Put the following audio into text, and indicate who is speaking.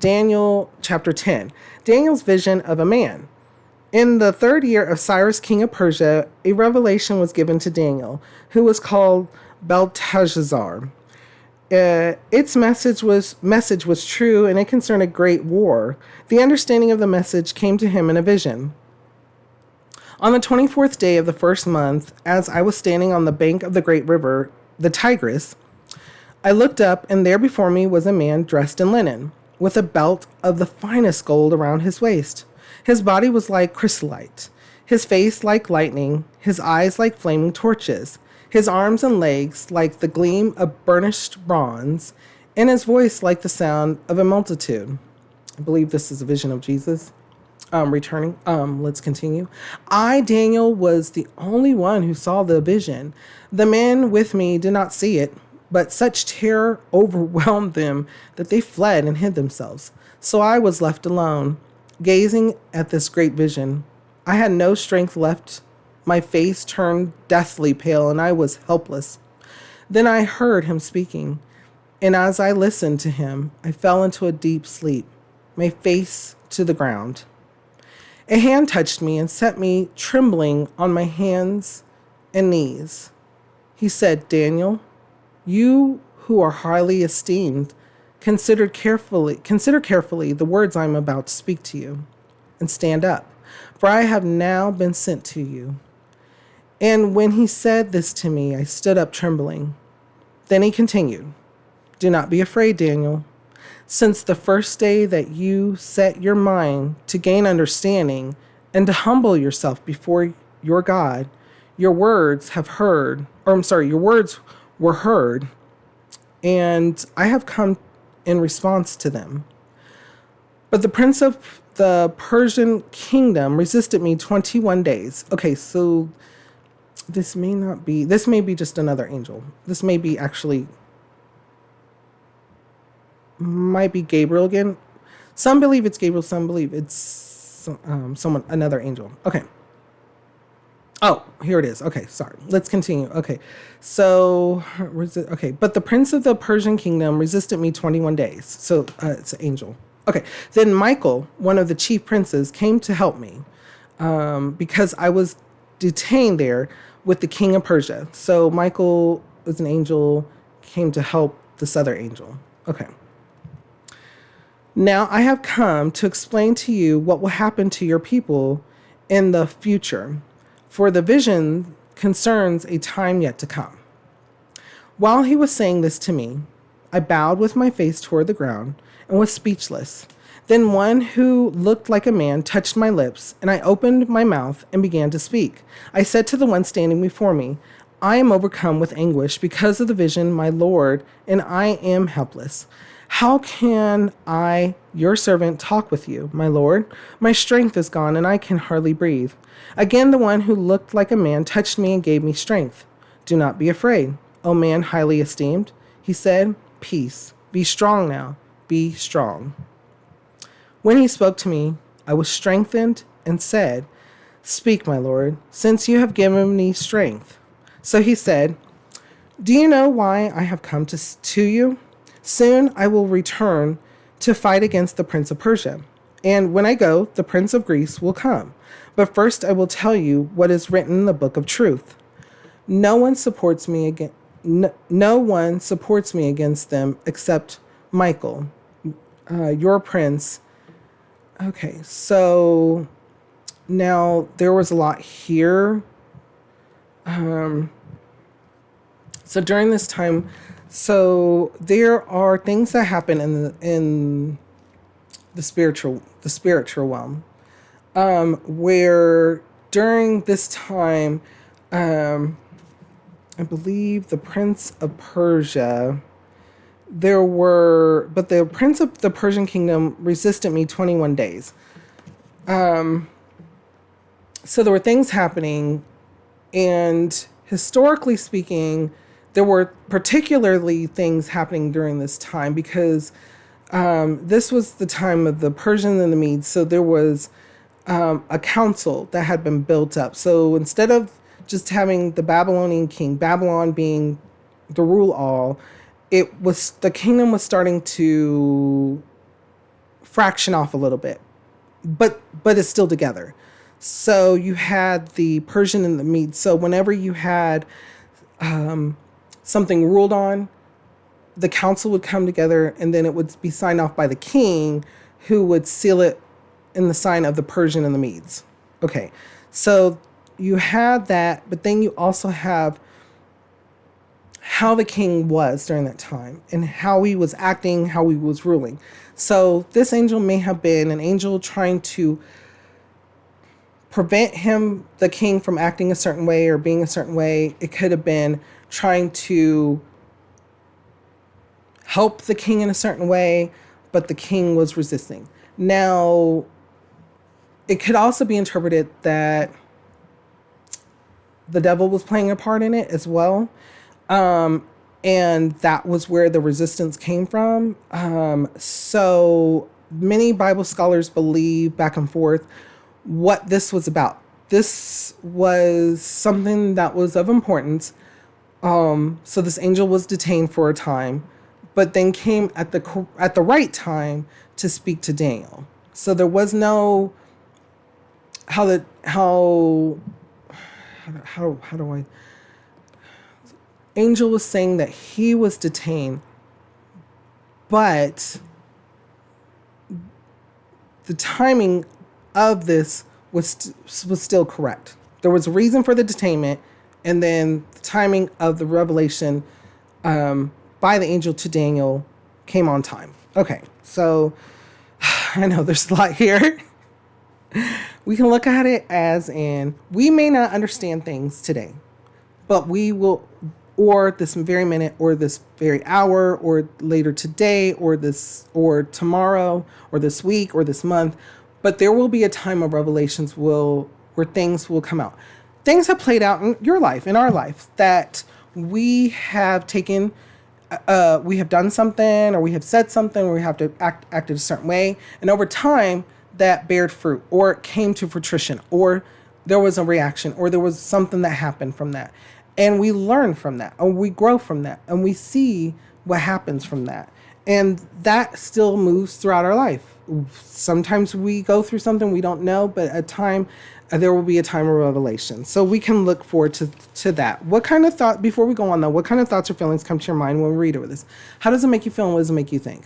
Speaker 1: Daniel chapter 10. Daniel's vision of a man. In the 3rd year of Cyrus, king of Persia, a revelation was given to Daniel, who was called Belteshazzar. Its message was true, and it concerned a great war. The understanding of the message came to him in a vision. On the 24th day of the first month, as I was standing on the bank of the great river, the Tigris, I looked up, and there before me was a man dressed in linen, with a belt of the finest gold around his waist. His body was like chrysolite, his face like lightning, his eyes like flaming torches, his arms and legs like the gleam of burnished bronze, and his voice like the sound of a multitude. I believe this is a vision of Jesus returning. Let's continue. I, Daniel, was the only one who saw the vision. The men with me did not see it, but such terror overwhelmed them that they fled and hid themselves. So I was left alone, gazing at this great vision. I had no strength left. My face turned deathly pale, and I was helpless. Then I heard him speaking, and as I listened to him, I fell into a deep sleep, my face to the ground. A hand touched me and set me trembling on my hands and knees. He said, Daniel, you who are highly esteemed, consider carefully the words I am about to speak to you, and stand up, for I have now been sent to you. And when he said this to me, I stood up trembling. Then he continued, do not be afraid, Daniel. Since the first day that you set your mind to gain understanding and to humble yourself before your God, your words were heard, and I have come in response to them. But the prince of the Persian kingdom resisted me 21 days. Okay, so this may be just another angel. This might be Gabriel again. Some believe it's Gabriel, some believe it's another angel. Okay. Oh, here it is. Okay, sorry. Let's continue. Okay, so, but the prince of the Persian kingdom resisted me 21 days. So it's an angel. Okay, then Michael, one of the chief princes, came to help me because I was detained there with the king of Persia. So Michael is an angel, came to help this other angel. Okay. Now I have come to explain to you what will happen to your people in the future, for the vision concerns a time yet to come. While he was saying this to me, I bowed with my face toward the ground and was speechless. Then one who looked like a man touched my lips, and I opened my mouth and began to speak. I said to the one standing before me, I am overcome with anguish because of the vision, my Lord, and I am helpless. How can I, your servant, talk with you, my Lord? My strength is gone, and I can hardly breathe. Again, the one who looked like a man touched me and gave me strength. Do not be afraid, O man highly esteemed. He said, peace. Be strong now. Be strong. When he spoke to me, I was strengthened and said, speak, my Lord, since you have given me strength. So he said, do you know why I have come to you? Soon I will return to fight against the prince of Persia. And when I go, the prince of Greece will come. But first I will tell you what is written in the book of truth. No one supports me against them except Michael, your prince. Okay, so now there was a lot here. So during this time, so there are things that happen in the spiritual realm, where during this time, I believe the Prince of Persia, but the Prince of the Persian kingdom resisted me 21 days. So there were things happening, and historically speaking, there were particularly things happening during this time because this was the time of the Persians and the Medes. So there was a council that had been built up. So instead of just having the Babylonian king, Babylon being the rule all, the kingdom was starting to fraction off a little bit, but it's still together. So you had the Persian and the Medes. So whenever you had something ruled on, the council would come together, and then it would be signed off by the king, who would seal it in the sign of the Persian and the Medes. Okay, so you had that, but then you also have how the king was during that time and how he was acting, how he was ruling. So this angel may have been an angel trying to prevent him, the king, from acting a certain way or being a certain way. It could have been trying to help the king in a certain way, but the king was resisting. Now, it could also be interpreted that the devil was playing a part in it as well. And that was where the resistance came from. So many Bible scholars believe back and forth what this was about. This was something that was of importance. So this angel was detained for a time, but then came at the right time to speak to Daniel. So there was no how do I angel was saying that he was detained, but the timing of this was still correct. There was a reason for the detainment, and then the timing of the revelation by the angel to Daniel came on time. Okay, so I know there's a lot here. We can look at it as in, we may not understand things today, but we will, or this very minute, or this very hour, or later today, or tomorrow, or this week, or this month. But there will be a time of revelations where things will come out. Things have played out in your life, in our life, that we have taken, we have done something, or we have said something, or we have to acted a certain way. And over time, that bared fruit, or it came to fruition, or there was a reaction, or there was something that happened from that. And we learn from that, or we grow from that, and we see what happens from that. And that still moves throughout our life. Sometimes we go through something we don't know, but there will be a time of revelation. So we can look forward to that. What kind of thought, before we go on though, what kind of thoughts or feelings come to your mind when we read over this? How does it make you feel, and what does it make you think?